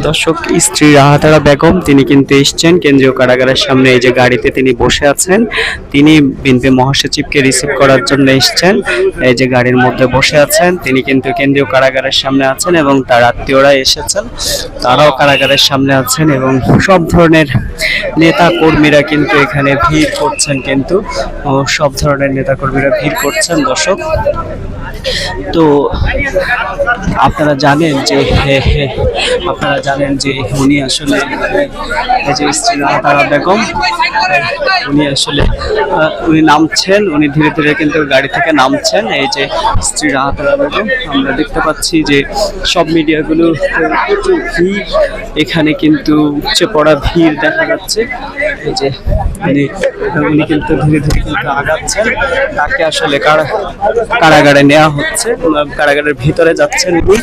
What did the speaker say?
দর্শক, স্ত্রী রাহাতারা বেগম তিনি কিন্তু এসছেন কেন্দ্রীয় কারাগারের সামনে। এই যে গাড়িতে তিনি বসে আছেন, তিনি বিএনপি মহাসচিবকে রিসিভ করার জন্য এসছেন। এই যে গাড়ির মধ্যে বসে আছেন, তিনি কিন্তু কেন্দ্রীয় কারাগারের সামনে আছেন এবং তার আত্মীয়রা এসেছেন, তারাও কারাগারের সামনে আছেন এবং সব ধরনের নেতা কর্মীরা কিন্তু এখানে ভিড় করছেন। কিন্তু সব ধরনের নেতা কর্মীরা ভিড় করছেন দর্শক। তো আপনারা জানেন যে উনি আসলে এই যে স্ত্রী রাহাতারা বেগম, উনি নামছেন, উনি ধীরে ধীরে কিন্তু গাড়ি থেকে নামছেন। এই যে স্ত্রী রাহাতারা বেগম, আমরা দেখতে পাচ্ছি যে সব মিডিয়াগুলো প্রচুর ভিড়, এখানে কিন্তু উপচে পড়া ভিড় দেখা যাচ্ছে। এই যে উনি কিন্তু ধীরে ধীরে কিন্তু আগাচ্ছেন, তাকে আসলে কারাগারে নেওয়া হচ্ছে, কারাগারের ভিতরে যাচ্ছেন উনি।